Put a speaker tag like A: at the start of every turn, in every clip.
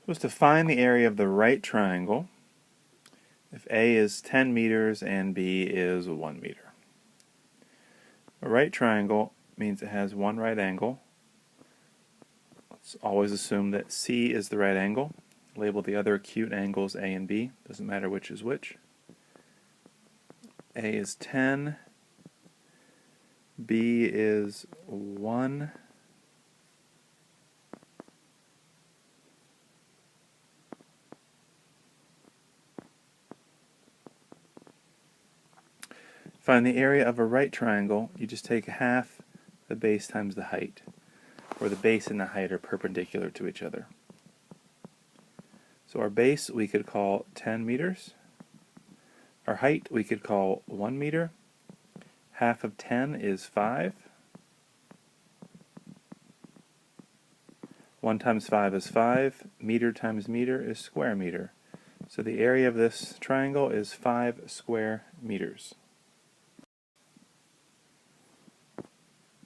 A: Supposed to find the area of the right triangle if A is 10 meters and B is 1 meter. A right triangle means it has one right angle. Let's always assume that C is the right angle. Label the other acute angles A and B. Doesn't matter which is which. A is 10. B is 1. Find the area of a right triangle. You just take half the base times the height, where the base and the height are perpendicular to each other. So our base we could call 10 meters. Our height we could call 1 meter. Half of 10 is 5. 1 times 5 is 5. Meter times meter is square meter. So the area of this triangle is 5 square meters.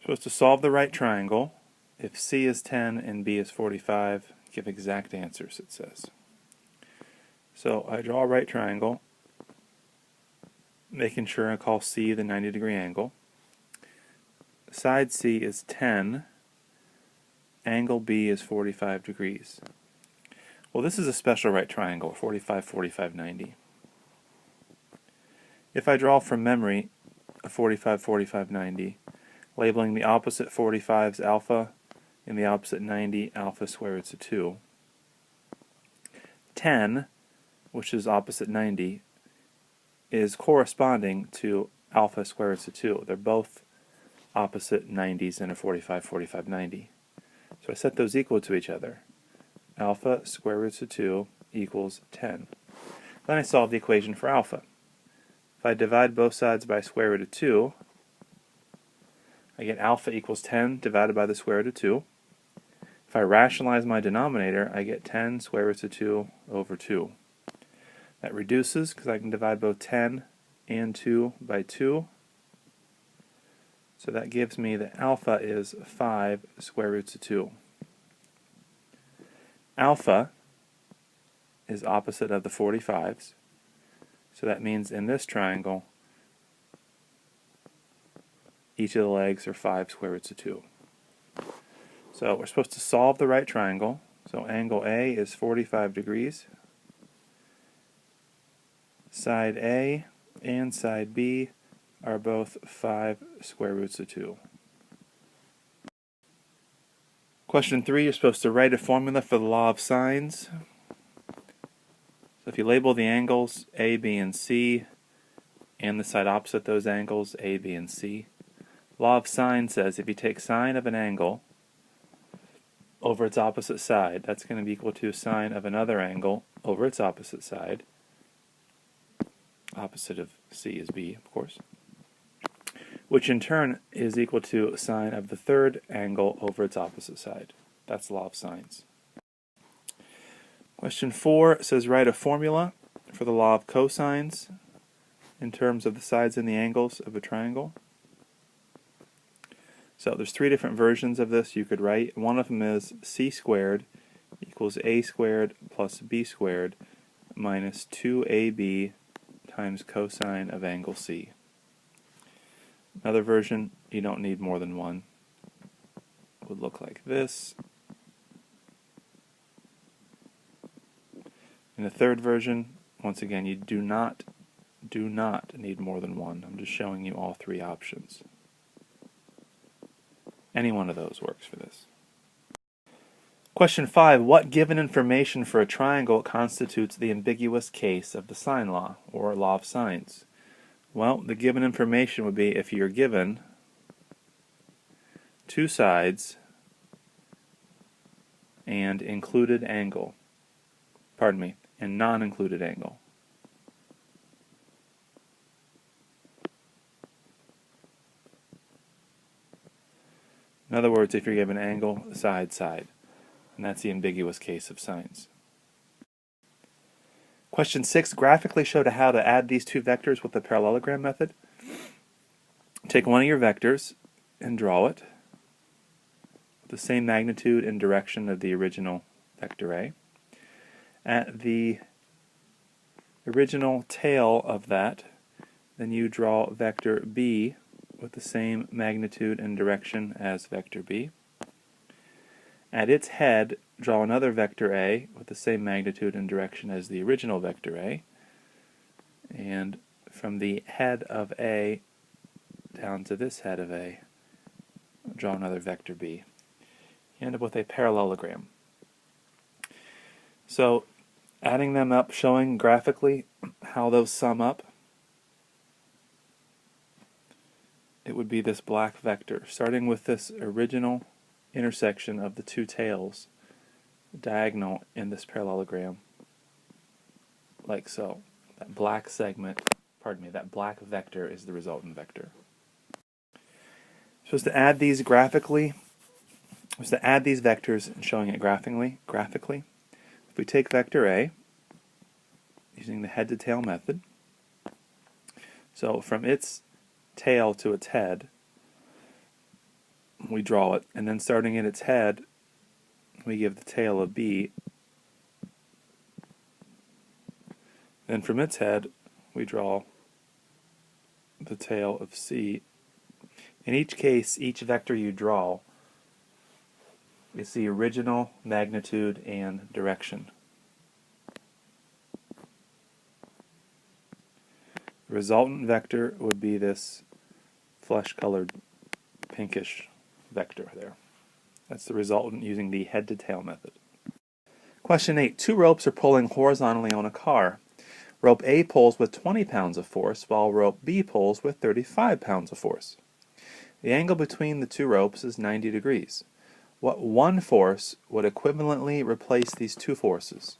A: Supposed to solve the right triangle. If C is 10 and B is 45, give exact answers, it says. So I draw a right triangle, making sure I call C the 90-degree angle. Side C is 10, angle B is 45 degrees. Well, this is a special right triangle, 45, 45, 90. If I draw from memory a 45, 45, 90, labeling the opposite 45 as alpha and the opposite 90 alpha square roots of 2. 10, which is opposite 90, is corresponding to alpha square roots of 2. They're both opposite 90s in a 45, 45, 90. So I set those equal to each other. Alpha square roots of 2 equals 10. Then I solve the equation for alpha. If I divide both sides by square root of 2, I get alpha equals 10 divided by the square root of 2. If I rationalize my denominator, I get 10 square roots of 2 over 2. That reduces because I can divide both 10 and 2 by 2. So that gives me that alpha is 5 square roots of 2. Alpha is opposite of the 45s. So that means in this triangle, each of the legs are 5 square roots of 2. So we're supposed to solve the right triangle. So angle A is 45 degrees. Side A and side B are both 5 square roots of 2. Question 3, you're supposed to write a formula for the law of sines. So if you label the angles A, B, and C, and the side opposite those angles, A, B, and C, law of sine says if you take sine of an angle over its opposite side, that's going to be equal to sine of another angle over its opposite side. Opposite of C is B, of course. Which in turn is equal to sine of the third angle over its opposite side. That's the law of sines. Question 4 says write a formula for the law of cosines in terms of the sides and the angles of a triangle. So there's 3 different versions of this you could write. One of them is c squared equals a squared plus b squared minus 2ab times cosine of angle C. Another version, you don't need more than one, would look like this. In the third version, once again, you do not need more than one. I'm just showing you all 3 options. Any one of those works for this. Question 5. What given information for a triangle constitutes the ambiguous case of the sine law, or law of sines? Well, the given information would be if you're given 2 sides and included angle. Pardon me, and non-included angle. In other words, if you're given angle, side, side. And that's the ambiguous case of sines. Question 6, graphically show how to add these 2 vectors with the parallelogram method. Take one of your vectors and draw it with the same magnitude and direction of the original vector A. at the original tail of that, then you draw vector B with the same magnitude and direction as vector B. At its head, draw another vector A with the same magnitude and direction as the original vector A. And from the head of A down to this head of A, draw another vector B. You end up with a parallelogram. So, adding them up, showing graphically how those sum up, it would be this black vector, starting with this original intersection of the two tails, diagonal in this parallelogram, like so. That black segment, that black vector is the resultant vector. Supposed to add these graphically, supposed to add these vectors and showing it graphically. If we take vector A, using the head-to-tail method, so from its tail to its head, we draw it, and then starting at its head, we give the tail of B. Then from its head, we draw the tail of C. In each case, each vector you draw is the original magnitude and direction. The resultant vector would be this flesh-colored pinkish vector there. That's the resultant using the head-to-tail method. Question 8. Two ropes are pulling horizontally on a car. Rope A pulls with 20 pounds of force, while rope B pulls with 35 pounds of force. The angle between the two ropes is 90 degrees. What one force would equivalently replace these two forces?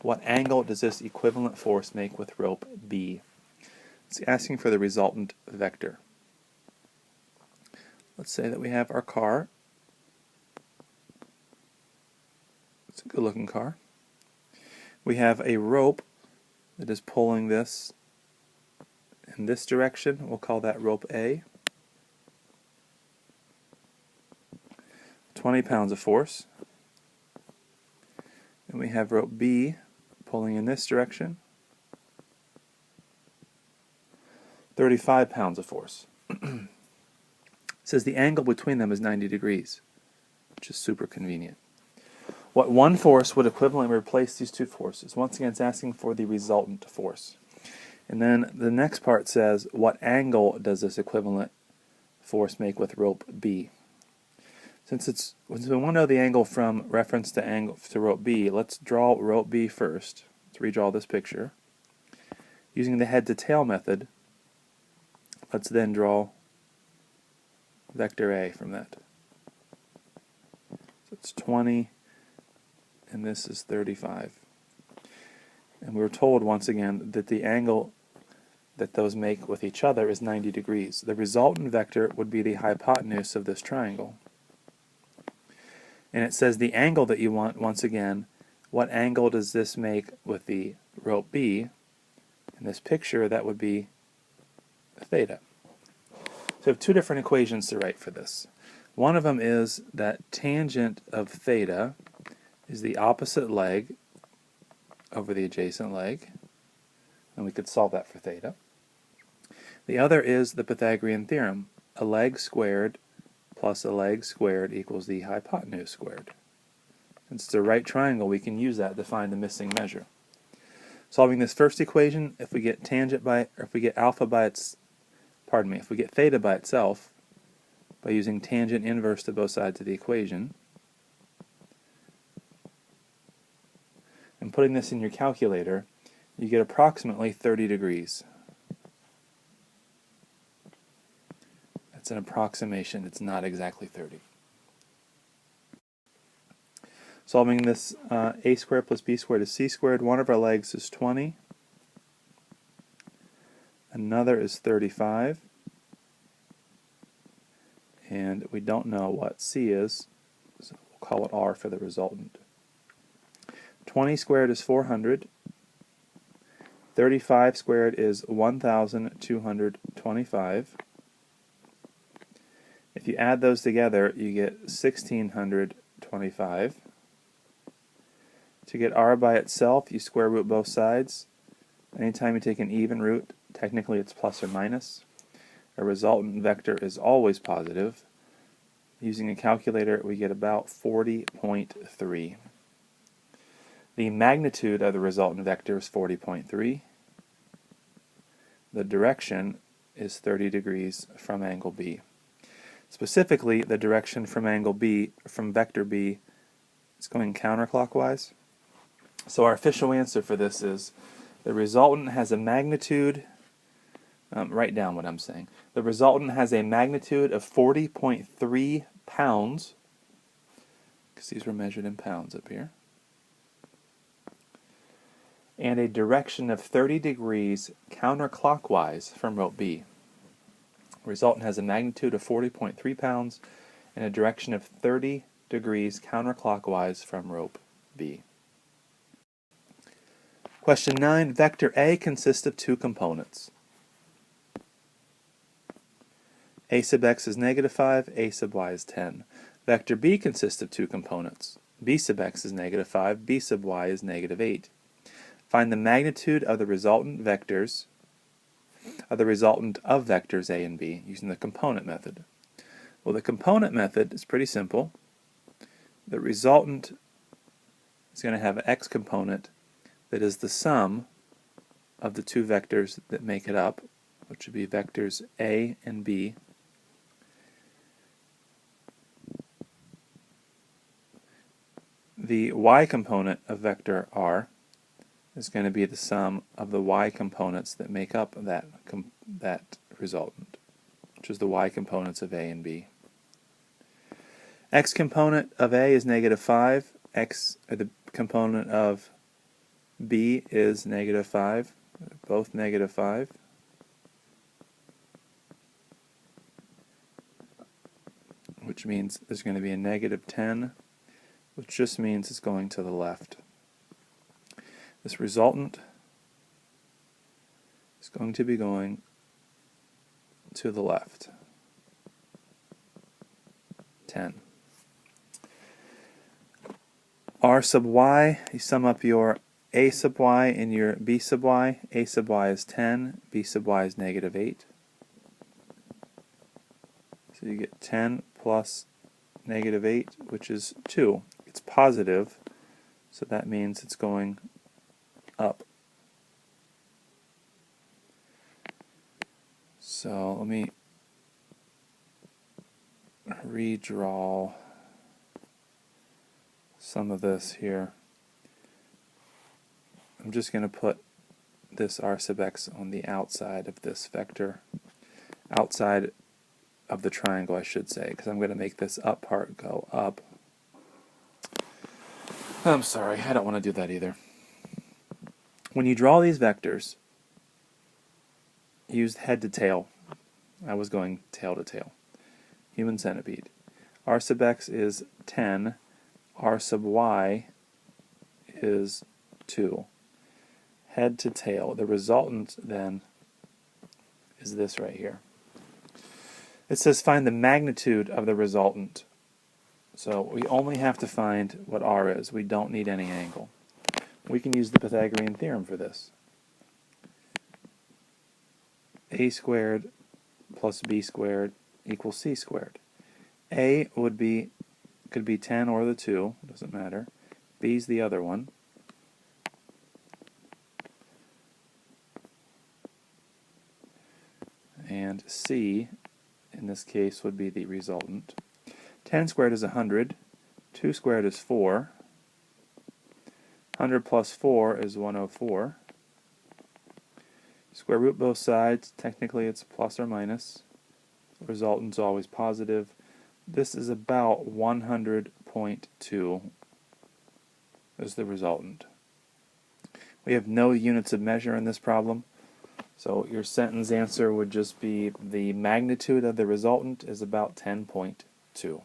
A: What angle does this equivalent force make with rope B? It's asking for the resultant vector. Let's say that we have our car. It's a good-looking car. We have a rope that is pulling this in this direction. We'll call that rope A. 20 pounds of force. And we have rope B pulling in this direction. 35 pounds of force. It says the angle between them is 90 degrees, which is super convenient. What one force would equivalently replace these two forces? Once again, it's asking for the resultant force. And then the next part says, what angle does this equivalent force make with rope B? Since we want to know the angle from reference to rope B, let's draw rope B first. Let's redraw this picture. Using the head-to-tail method, let's then draw vector A from that. So it's 20, and this is 35. And we were told once again that the angle that those make with each other is 90 degrees. The resultant vector would be the hypotenuse of this triangle. And it says the angle that you want, once again, what angle does this make with the rope B? In this picture, that would be theta. So we have two different equations to write for this. One of them is that tangent of theta is the opposite leg over the adjacent leg, and we could solve that for theta. The other is the Pythagorean theorem. A leg squared plus a leg squared equals the hypotenuse squared. Since it's a right triangle, we can use that to find the missing measure. Solving this first equation, if we get theta by itself, by using tangent inverse to both sides of the equation, and putting this in your calculator, you get approximately 30 degrees. That's an approximation, it's not exactly 30. Solving this a squared plus b squared is c squared. One of our legs is 20. Another is 35. And we don't know what c is, so we'll call it r for the resultant. 20 squared is 400. 35 squared is 1,225. If you add those together, you get 1,625. To get r by itself, you square root both sides. Anytime you take an even root, technically it's plus or minus. A resultant vector is always positive. Using a calculator, we get about 40.3. The magnitude of the resultant vector is 40.3. The direction is 30 degrees from angle B. Specifically, the direction from angle B, from vector B, is going counterclockwise. So our official answer for this is the resultant has a magnitude, write down what I'm saying. The resultant has a magnitude of 40.3 pounds, because these were measured in pounds up here, and a direction of 30 degrees counterclockwise from rope B. The resultant has a magnitude of 40.3 pounds and a direction of 30 degrees counterclockwise from rope B. Question 9. Vector A consists of two components. A sub x is negative 5, A sub y is 10. Vector B consists of two components. B sub x is negative 5, B sub y is negative 8. Find the magnitude of the resultant vectors, of vectors A and B using the component method. Well, the component method is pretty simple. The resultant is going to have an x component that is the sum of the two vectors that make it up, which would be vectors A and B. The y component of vector R is going to be the sum of the y components that make up that resultant, which is the y components of A and B. X component of A is negative 5, the component of B is negative 5, both negative 5. Which means there's going to be a negative 10, which just means it's going to the left. This resultant is going to be going to the left. 10. R sub y, you sum up your A sub y and your B sub y. A sub y is 10, B sub y is negative 8. So you get 10 plus negative 8, which is 2. It's positive, so that means it's going up. So let me redraw some of this here. I'm just going to put this r sub x on the outside of this vector, outside of the triangle I should say, because I'm going to make this up part go up. I'm sorry, I don't want to do that either. When you draw these vectors, use head to tail. I was going tail to tail. Human centipede. R sub x is 10, r sub y is 2. Head to tail. The resultant then is this right here. It says find the magnitude of the resultant. So we only have to find what r is. We don't need any angle. We can use the Pythagorean theorem for this. A squared plus b squared equals c squared. A could be 10 or the 2, doesn't matter. B's the other one. And c, in this case, would be the resultant. 10 squared is 100. 2 squared is 4. 100 plus 4 is 104. Square root both sides. Technically it's plus or minus. The resultant's always positive. This is about 100.2 is the resultant. We have no units of measure in this problem, so your sentence answer would just be the magnitude of the resultant is about 10.2.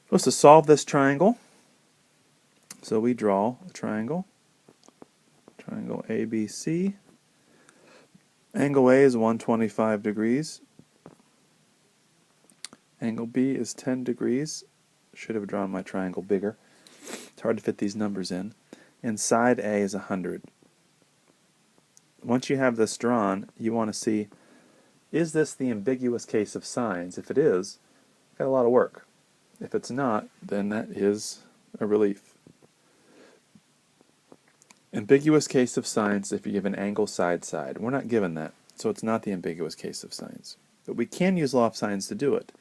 A: Supposed to solve this triangle. So we draw a triangle. Triangle ABC. Angle A is 125 degrees. Angle B is 10 degrees. Should have drawn my triangle bigger. hard to fit these numbers in. And side A is 100. Once you have this drawn, you want to see, is this the ambiguous case of sines? If it is, got a lot of work. If it's not, then that is a relief. Ambiguous case of sines if you give an angle side-side. We're not given that, so it's not the ambiguous case of sines. But we can use law of sines to do it,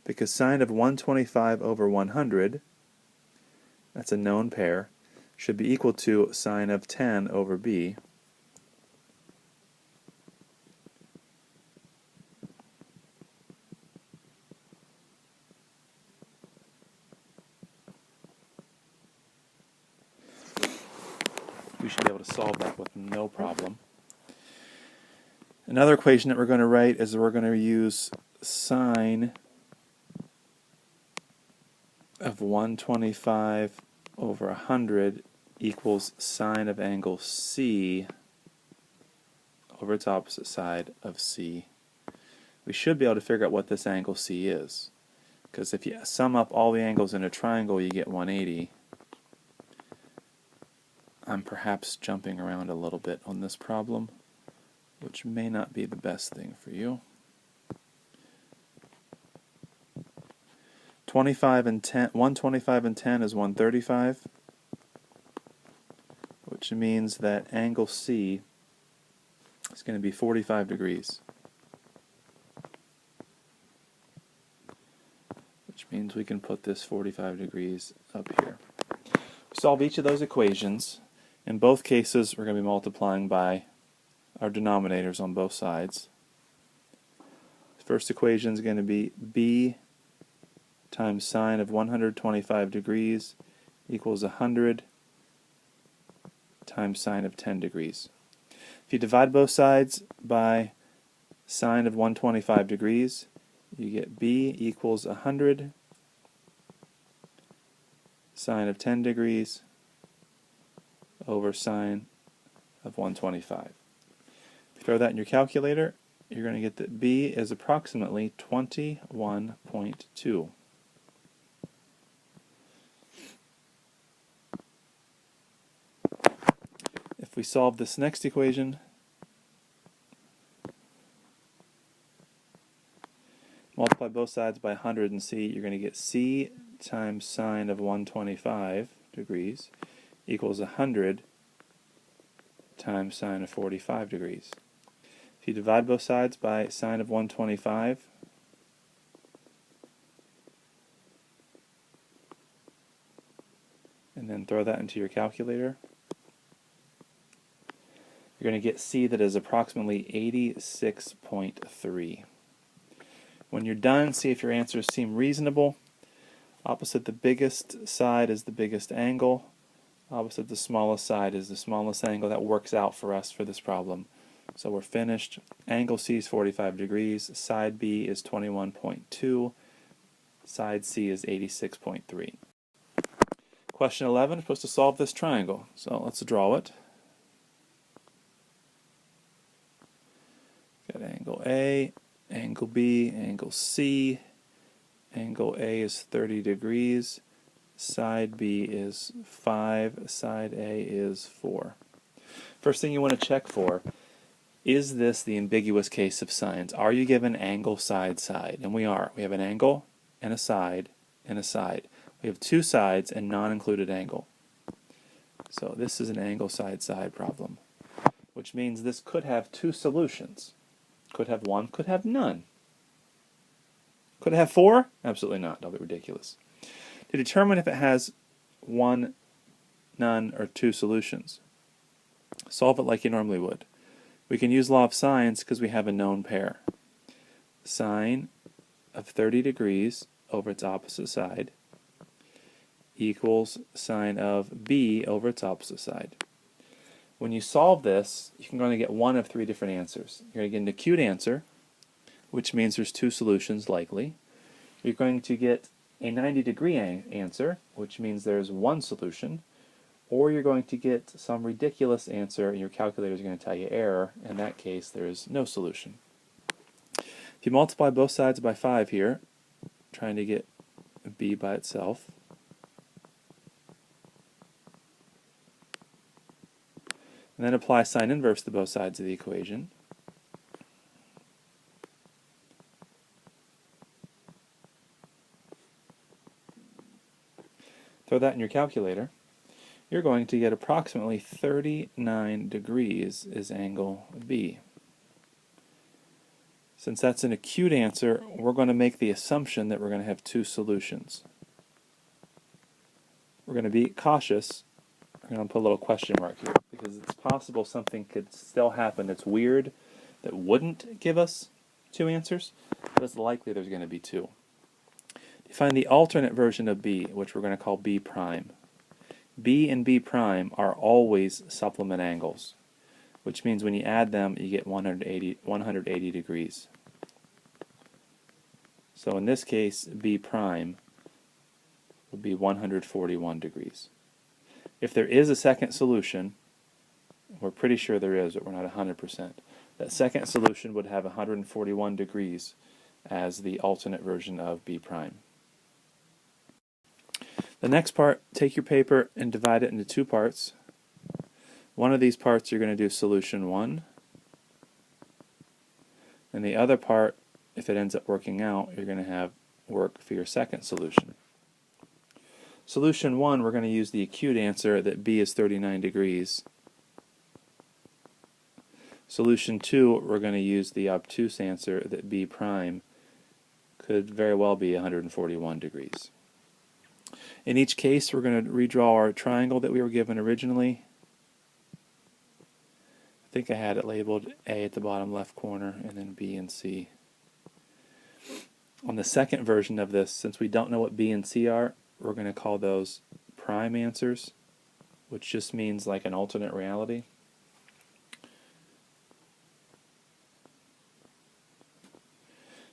A: because sine of 125 over 100, that's a known pair, should be equal to sine of 10 over b. We should be able to solve that with no problem. Another equation that we're going to write is we're going to use sine of 125 over 100 equals sine of angle C over its opposite side of C. We should be able to figure out what this angle C is, because if you sum up all the angles in a triangle you get 180. I'm perhaps jumping around a little bit on this problem, which may not be the best thing for you. 125 and 10 is 135, which means that angle C is going to be 45 degrees, which means we can put this 45 degrees up here. Solve each of those equations. In both cases, we're going to be multiplying by our denominators on both sides. The first equation is going to be b times sine of 125 degrees equals 100 times sine of 10 degrees. If you divide both sides by sine of 125 degrees, you get b equals 100 sine of 10 degrees over sine of 125. If you throw that in your calculator, you're going to get that b is approximately 21.2. If we solve this next equation, multiply both sides by 100 and c, you're going to get c times sine of 125 degrees equals 100 times sine of 45 degrees. If you divide both sides by sine of 125, and then throw that into your calculator, you're going to get c that is approximately 86.3. When you're done, see if your answers seem reasonable. Opposite the biggest side is the biggest angle. Opposite the smallest side is the smallest angle. That works out for us for this problem. So we're finished. Angle C is 45 degrees. Side B is 21.2. Side C is 86.3. Question 11, we're supposed to solve this triangle. So let's draw it. Got angle A, angle B, angle C. Angle A is 30 degrees. Side B is 5, side A is 4. First thing you want to check for, is this the ambiguous case of sines? Are you given angle side side? And we are. We have an angle and a side and a side. We have two sides and non-included angle. So this is an angle side side problem, which means this could have two solutions. Could have one, could have none. Could it have four? Absolutely not. That'll be ridiculous. To determine if it has one, none, or two solutions, solve it like you normally would. We can use law of sines because we have a known pair. Sine of 30 degrees over its opposite side equals sine of b over its opposite side. When you solve this, you're going to get one of three different answers. You're going to get an acute answer, which means there's two solutions likely. You're going to get a 90-degree answer, which means there's one solution, or you're going to get some ridiculous answer and your calculator is going to tell you error. In that case, there is no solution. If you multiply both sides by 5 here, trying to get b by itself, And then apply sine inverse to both sides of the equation. Throw that in your calculator. You're going to get approximately 39 degrees is angle B. Since that's an acute answer, we're going to make the assumption that we're going to have two solutions. We're going to be cautious. We're going to put a little question mark here because it's possible something could still happen that's weird that wouldn't give us two answers, but it's likely there's going to be two. Find the alternate version of B, which we're going to call B prime. B and B prime are always supplement angles, which means when you add them, you get 180 degrees. So in this case, B prime would be 141 degrees. If there is a second solution, we're pretty sure there is, but we're not 100%. That second solution would have 141 degrees as the alternate version of B prime. The next part, take your paper and divide it into two parts. One of these parts you're going to do solution 1, and the other part, if it ends up working out, you're going to have work for your second solution. Solution 1, we're going to use the acute answer that B is 39 degrees. Solution 2, we're going to use the obtuse answer that B prime could very well be 141 degrees. In each case, we're going to redraw our triangle that we were given originally. I think I had it labeled A at the bottom left corner and then B and C. On the second version of this, since we don't know what B and C are, we're going to call those prime answers, which just means like an alternate reality.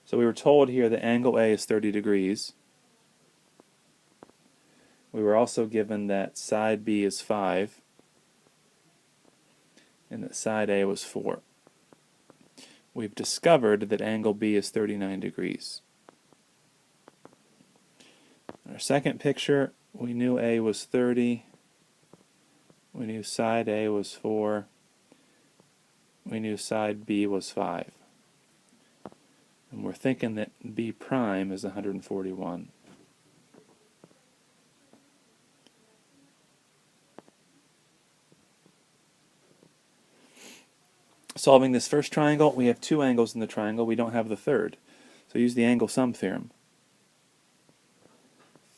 A: So we were told here that angle A is 30 degrees. We were also given that side B is 5 and that side A was 4. We've discovered that angle B is 39 degrees. In our second picture, we knew A was 30, we knew side A was 4, we knew side B was 5. And we're thinking that B prime is 141. Solving this first triangle, we have two angles in the triangle, we don't have the third. So use the angle sum theorem.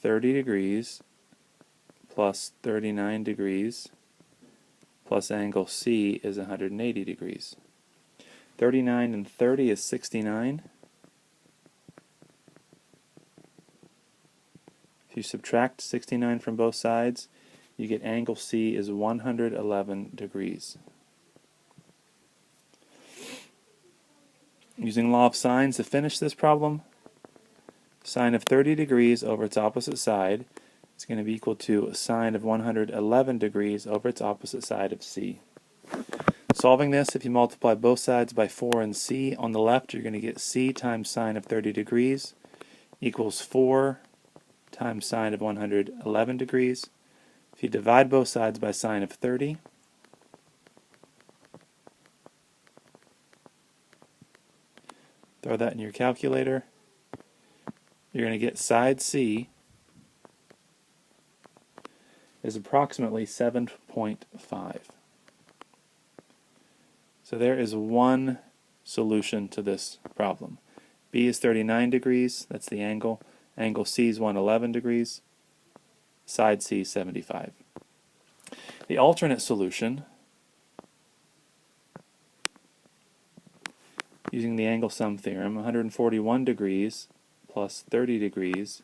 A: 30 degrees plus 39 degrees plus angle C is 180 degrees. 39 and 30 is 69. If you subtract 69 from both sides, you get angle C is 111 degrees. Using law of sines to finish this problem, sine of 30 degrees over its opposite side is going to be equal to sine of 111 degrees over its opposite side of C. Solving this, if you multiply both sides by 4 and C on the left, you're going to get C times sine of 30 degrees equals 4 times sine of 111 degrees. If you divide both sides by sine of 30, throw that in your calculator, you're going to get side C is approximately 7.5. So there is one solution to this problem. B is 39 degrees, that's the angle. Angle C is 111 degrees. Side C is 75. The alternate solution, using the angle sum theorem, 141 degrees plus 30 degrees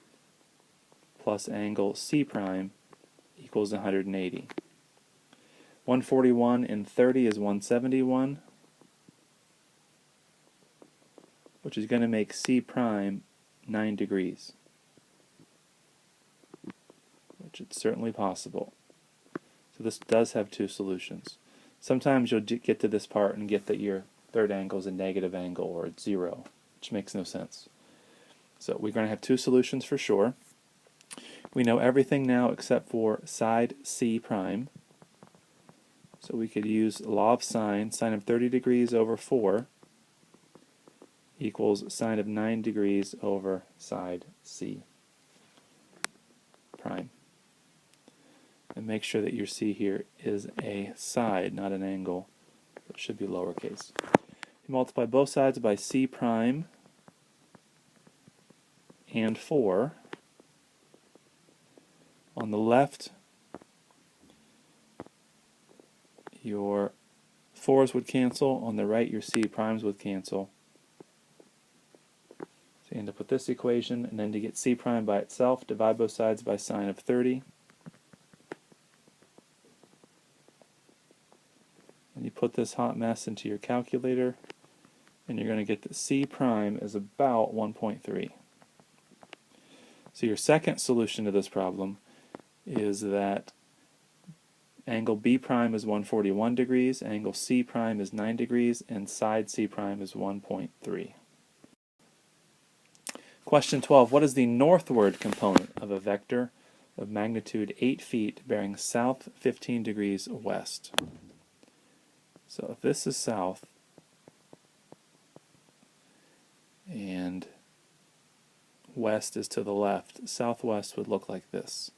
A: plus angle C prime equals 180. 141 and 30 is 171, which is going to make C prime 9 degrees, which is certainly possible. So this does have two solutions. Sometimes you'll get to this part and get that your third angle is a negative angle or it's 0, which makes no sense. So we're going to have two solutions for sure. We know everything now except for side C prime. So we could use law of sine. Sine of 30 degrees over 4 equals sine of 9 degrees over side C prime. And make sure that your C here is a side, not an angle. It should be lowercase. You multiply both sides by C prime and 4. On the left, your 4's would cancel. On the right, your C primes would cancel. So you end up with this equation, and then to get C prime by itself, divide both sides by sine of 30. And you put this hot mess into your calculator, and you're going to get that C prime is about 1.3. So your second solution to this problem is that angle B prime is 141 degrees, angle C prime is 9 degrees, and side C prime is 1.3. Question 12. What is the northward component of a vector of magnitude 8 feet bearing south 15 degrees west? So if this is south and west is to the left, southwest would look like this.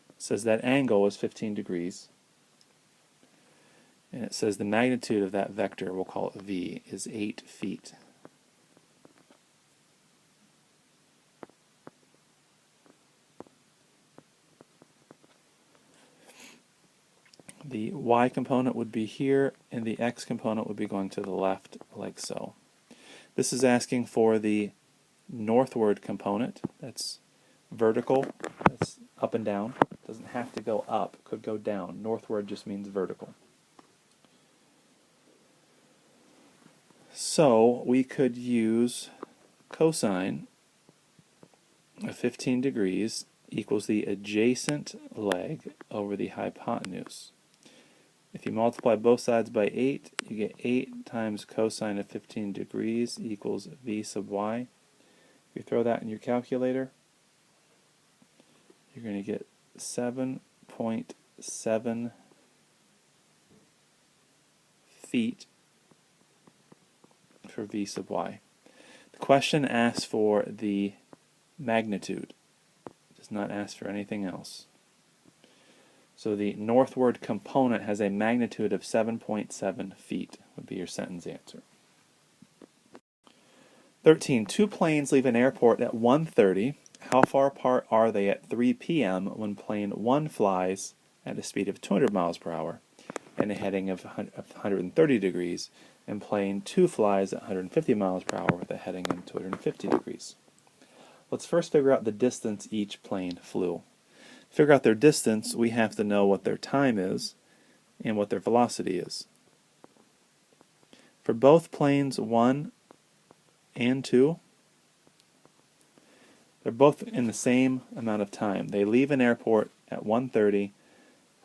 A: It says that angle is 15 degrees, and it says the magnitude of that vector, we'll call it V, is 8 feet. The y component would be here, and the x component would be going to the left, like so. This is asking for the northward component. That's vertical. That's up and down. It doesn't have to go up. It could go down. Northward just means vertical. So we could use cosine of 15 degrees equals the adjacent leg over the hypotenuse. If you multiply both sides by 8, you get 8 times cosine of 15 degrees equals V sub y. If you throw that in your calculator, you're going to get 7.7 feet for V sub y. The question asks for the magnitude. It does not ask for anything else. So the northward component has a magnitude of 7.7 feet, would be your sentence answer. 13. Two planes leave an airport at 1:30. How far apart are they at 3 p.m. when plane 1 flies at a speed of 200 miles per hour and a heading of 130 degrees, and plane 2 flies at 150 miles per hour with a heading of 250 degrees? Let's first figure out the distance each plane flew. To figure out their distance, we have to know what their time is and what their velocity is. For both planes 1 and 2, they're both in the same amount of time. They leave an airport at 1:30,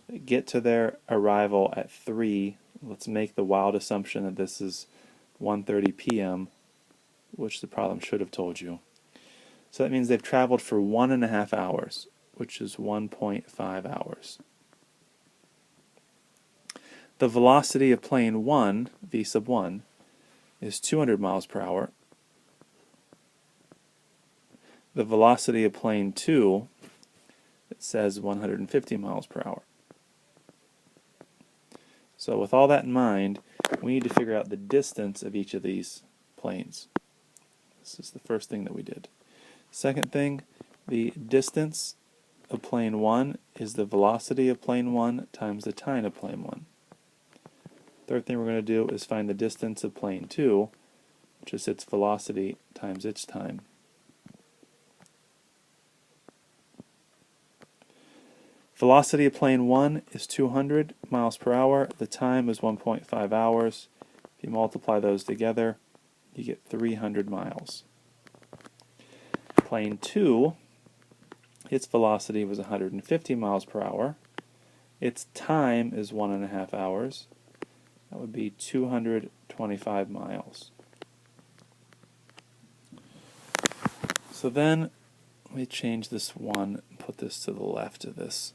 A: they get to their arrival at 3. Let's make the wild assumption that this is 1:30 p.m., which the problem should have told you. So that means they've traveled for 1.5 hours, which is 1.5 hours. The velocity of plane 1, V sub 1, is 200 miles per hour. The velocity of plane 2, it says 150 miles per hour. So with all that in mind, we need to figure out the distance of each of these planes. This is the first thing that we did. Second thing, the distance of plane 1 is the velocity of plane 1 times the time of plane 1. Third thing we're going to do is find the distance of plane 2, which is its velocity times its time. Velocity of plane 1 is 200 miles per hour. The time is 1.5 hours. If you multiply those together, you get 300 miles. Plane 2, its velocity was 150 miles per hour. Its time is 1.5 hours. That would be 225 miles. So then, let me change this 1 and put this to the left of this.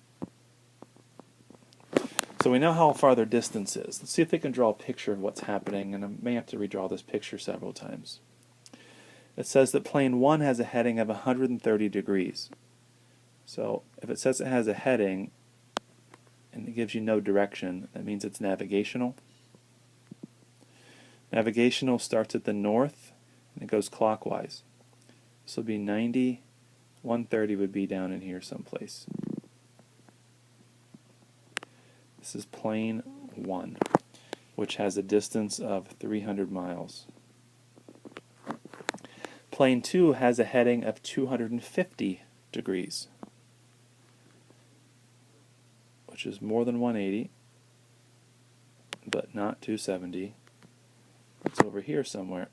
A: So we know how far their distance is. Let's see if they can draw a picture of what's happening, and I may have to redraw this picture several times. It says that plane 1 has a heading of 130 degrees. So if it says it has a heading and it gives you no direction, that means it's navigational. Navigational starts at the north and it goes clockwise. This will be 90, 130 would be down in here someplace. This is plane 1, which has a distance of 300 miles. Plane 2 has a heading of 250 degrees, which is more than 180, but not 270. It's over here somewhere.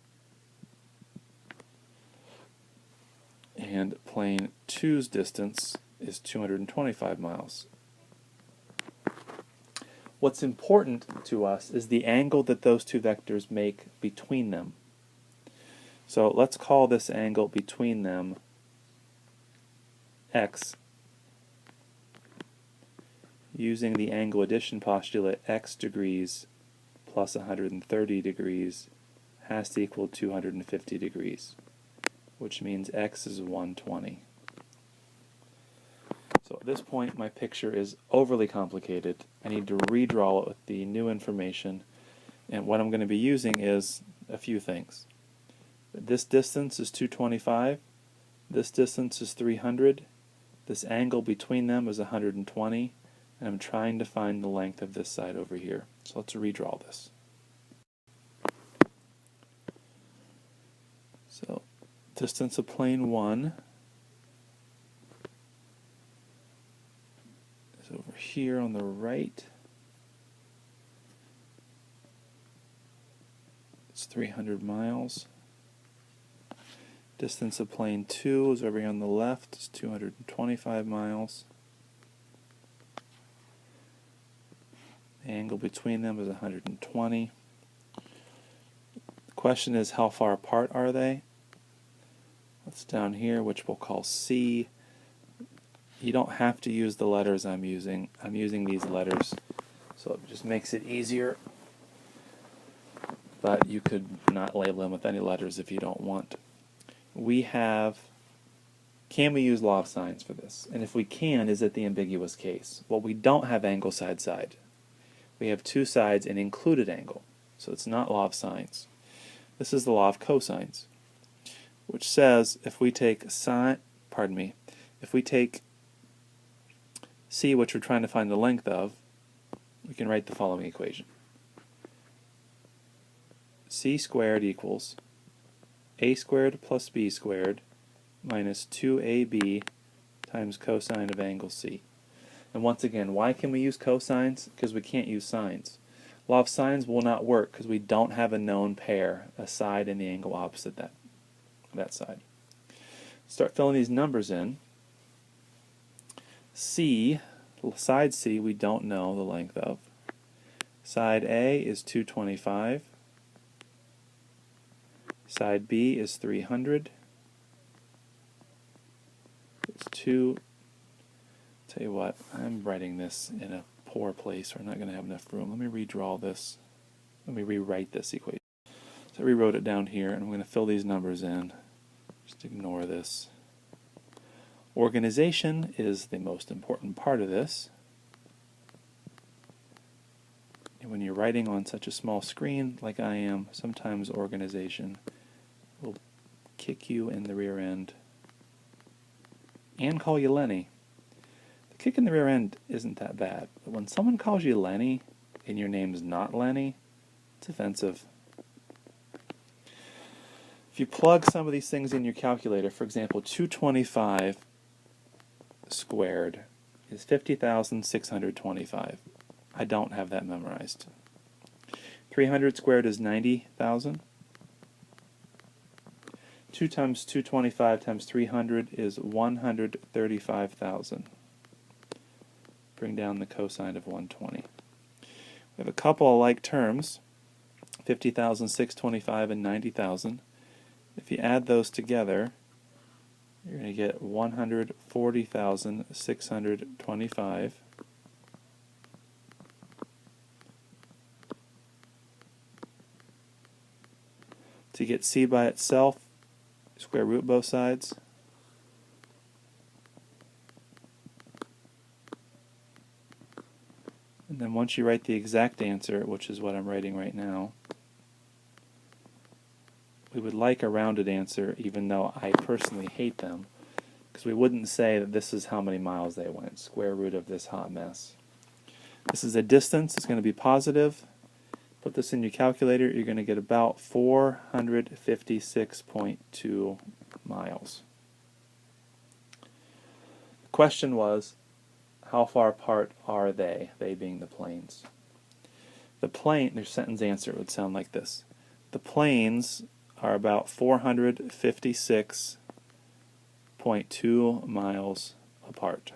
A: And plane 2's distance is 225 miles. What's important to us is the angle that those two vectors make between them. So let's call this angle between them x. Using the angle addition postulate, x degrees plus 130 degrees has to equal 250 degrees, which means x is 120. So at this point my picture is overly complicated. I need to redraw it with the new information, and what I'm going to be using is a few things. This distance is 225, this distance is 300, this angle between them is 120, and I'm trying to find the length of this side over here. So let's redraw this. So distance of plane 1 is over here on the right. It's 300 miles. Distance of plane 2 is over here on the left. It's 225 miles. The angle between them is 120. The question is, how far apart are they? That's down here, which we'll call C. You don't have to use the letters I'm using. I'm using these letters, so it just makes it easier. But you could not label them with any letters if you don't want. We have, can we use law of sines for this? And if we can, is it the ambiguous case? Well, we don't have angle side side. We have two sides and included angle, so it's not law of sines. This is the law of cosines, which says if we take if we take C, which we're trying to find the length of, we can write the following equation. C squared equals A squared plus B squared minus 2AB times cosine of angle C. And once again, why can we use cosines? Because we can't use sines. Law of sines will not work because we don't have a known pair, a side and the angle opposite that side. Start filling these numbers in. C, side C, we don't know the length of. Side A is 225. Side B is 300. It's 2. Tell you what, I'm writing this in a poor place. We're not going to have enough room. Let me redraw this. Let me rewrite this equation. So I rewrote it down here, and I'm going to fill these numbers in. Just ignore this. Organization is the most important part of this. And when you're writing on such a small screen like I am, sometimes organization will kick you in the rear end and call you Lenny. The kick in the rear end isn't that bad, but when someone calls you Lenny and your name's not Lenny, it's offensive. If you plug some of these things in your calculator, for example, 225 squared is 50,625. I don't have that memorized. 300 squared is 90,000. 2 times 225 times 300 is 135,000. Bring down the cosine of 120. We have a couple of like terms, 50,625 and 90,000. If you add those together, you're going to get 140,625. To get c by itself, square root both sides. And then once you write the exact answer, which is what I'm writing right now, we would like a rounded answer, even though I personally hate them, because we wouldn't say that this is how many miles they went, square root of this hot mess. This is a distance, it's going to be positive. Put this in your calculator, you're going to get about 456.2 miles. The question was, how far apart are they being the planes? Their sentence answer would sound like this. The planes are about 456.2 miles apart.